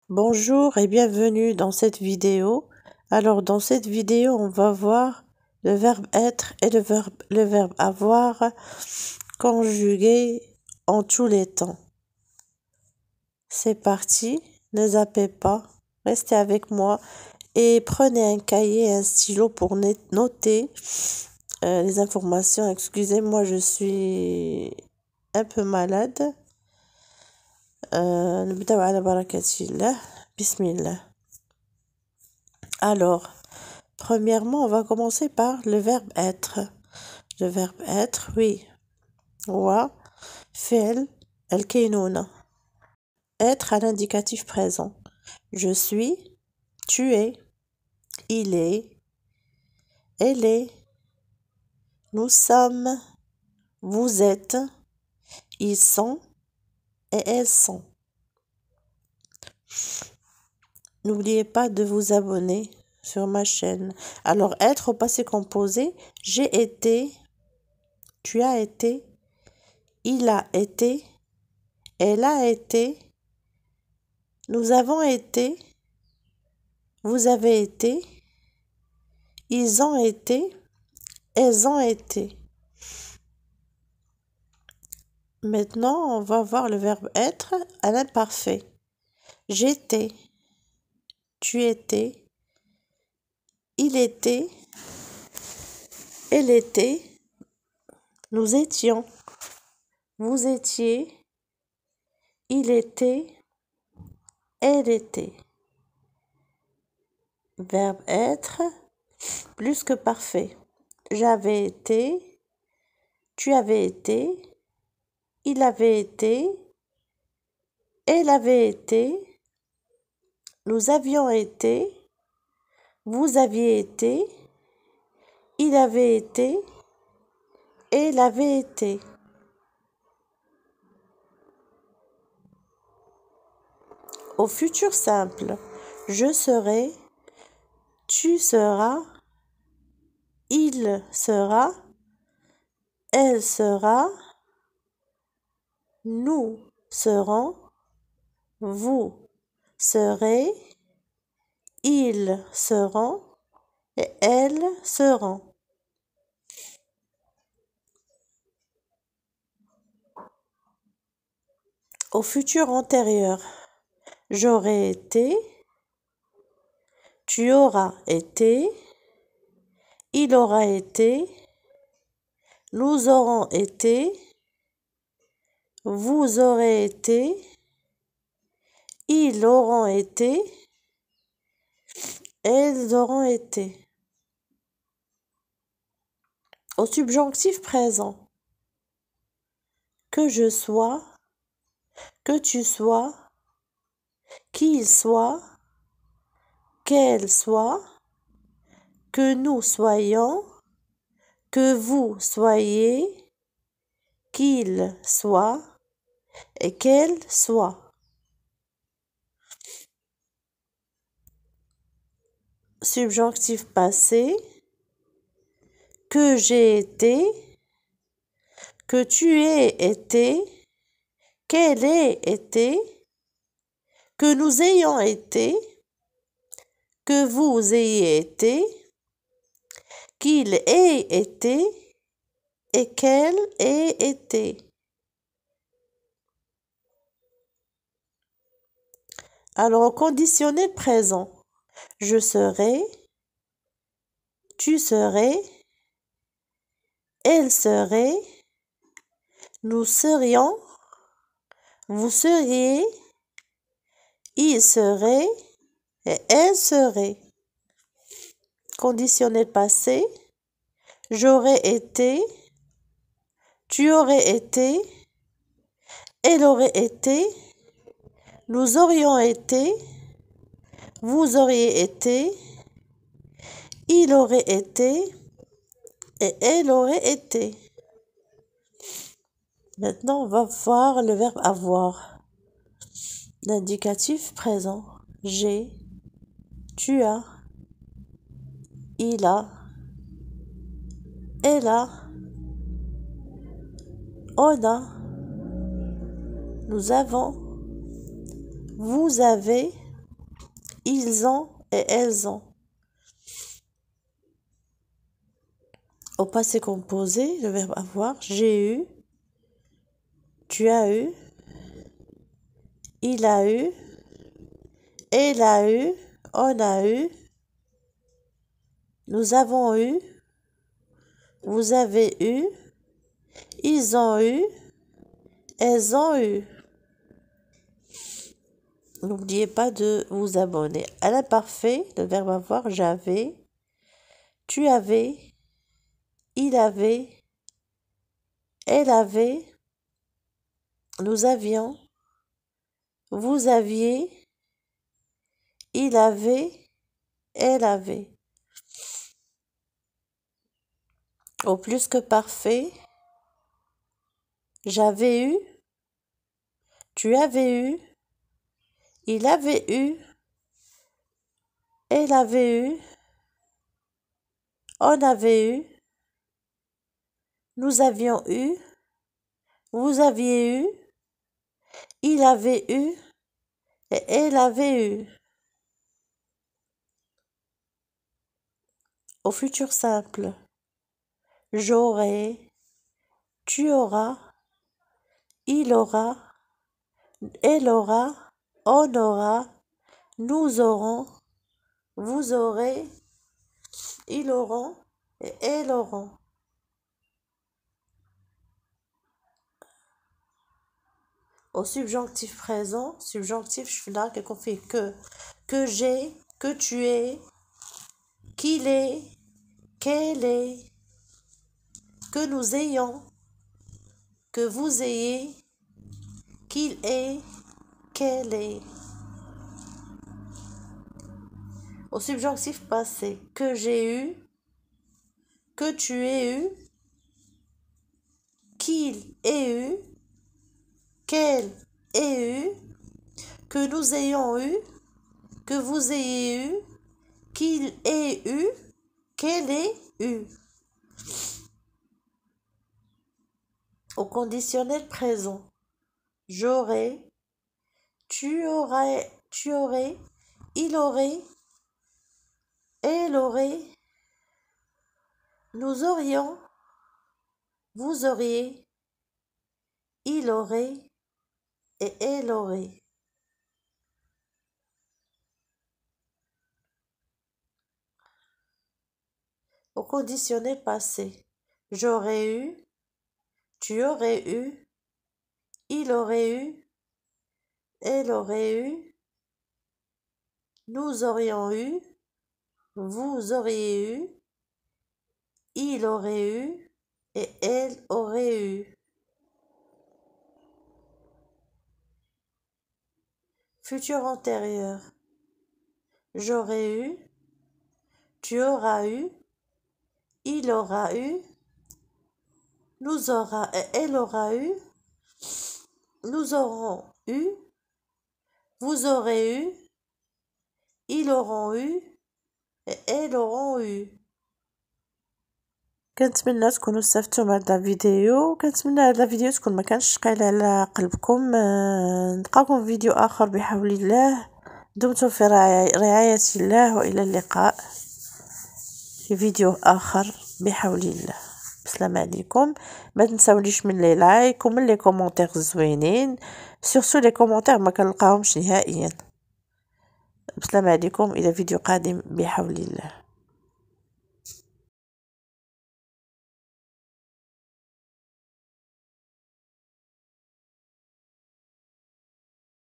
Bonjour et bienvenue dans cette vidéo. Alors dans cette vidéo, on va voir le verbe être et le verbe avoir conjugués en tous les temps. C'est parti, ne zappez pas, restez avec moi et prenez un cahier et un stylo pour noter les informations. Excusez-moi, je suis un peu malade. نبدأ على بركة الله. بسم الله. Alors, premièrement, on va commencer par le verbe être. Le verbe être, oui. Wa, fi'l, al-kaynuna. Être à l'indicatif présent. Je suis, tu es, il est, elle est, nous sommes, vous êtes, ils sont et elles sont. N'oubliez pas de vous abonner sur ma chaîne. Alors, être au passé composé, j'ai été, tu as été, il a été, elle a été, nous avons été, vous avez été, ils ont été, elles ont été. Maintenant, on va voir le verbe être à l'imparfait. J'étais, tu étais, il était, elle était, nous étions, vous étiez, il était, elle était. Verbe être, plus que parfait. J'avais été, tu avais été, il avait été, elle avait été, nous avions été, vous aviez été, il avait été, elle avait été. Au futur simple, je serai, tu seras, il sera, elle sera, nous serons, vous serez, ils seront et elles seront. Au futur antérieur, j'aurais été, tu auras été, il aura été, nous aurons été, vous aurez été, ils auront été, elles auront été. Au subjonctif présent, que je sois, que tu sois, qu'il soit, qu'elle soit, que nous soyons, que vous soyez, qu'il soit et qu'elle soit. Subjonctif passé, que j'ai été, que tu aies été, qu'elle ait été, que nous ayons été, que vous ayez été, qu'il ait été et qu'elle ait été. Alors, au conditionnel présent, je serai, tu serais, elle serait, nous serions, vous seriez, il serait et elle serait. Conditionnel passé, j'aurais été, tu aurais été, elle aurait été, nous aurions été, vous auriez été, il aurait été et elle aurait été. Maintenant, on va voir le verbe avoir. L'indicatif présent. J'ai, tu as, il a, elle a, on a, nous avons, vous avez, ils ont et elles ont. Au passé composé, le verbe avoir, j'ai eu, tu as eu, il a eu, elle a eu, on a eu, nous avons eu, vous avez eu, ils ont eu, elles ont eu. N'oubliez pas de vous abonner. À l'imparfait, le verbe avoir, j'avais, tu avais, il avait, elle avait, nous avions, vous aviez, il avait, elle avait. Au plus que parfait, j'avais eu, tu avais eu, il avait eu, elle avait eu, on avait eu, nous avions eu, vous aviez eu, il avait eu et elle avait eu. Au futur simple, j'aurai, tu auras, il aura, elle aura, on aura, nous aurons, vous aurez, ils auront et elles auront. Au subjonctif présent, subjonctif شفنا كيكون فيه que j'ai, que tu es, qu'il est, qu'elle est, que nous ayons, que vous ayez, qu'il est, qu'elle est. Au subjonctif passé, que j'ai eu, que tu aies eu, qu'il ait eu, qu'elle ait eu, que nous ayons eu, que vous ayez eu, qu'il ait eu, qu'elle ait eu. Au conditionnel présent, j'aurais, tu aurais, il aurait, elle aurait, nous aurions, vous auriez, il aurait et elle aurait. Au conditionnel passé, j'aurais eu, tu aurais eu, il aurait eu, elle aurait eu, nous aurions eu, vous auriez eu, il aurait eu et elle aurait eu. Futur antérieur, j'aurais eu, tu auras eu, il aura eu, nous aura et elle aura eu, nous aurons eu, vous aurez eu, ils auront eu et elles auront eu. كنتمنى تكونوا استفدتوا من هذا الفيديو، كنتمنى هذا الفيديو تكون ما كانش ثقيل على قلبكم. نلقاكم في فيديو اخر بحول الله. دمتم في رعاية الله، والى اللقاء في فيديو اخر بحول الله. السلام عليكم. ما تنساونيش من لي لايك ومن لي كومونتير زوينين، سورسو لي كومونتير ما كنلقاهمش نهائيا. السلام عليكم، الى فيديو قادم بحول الله.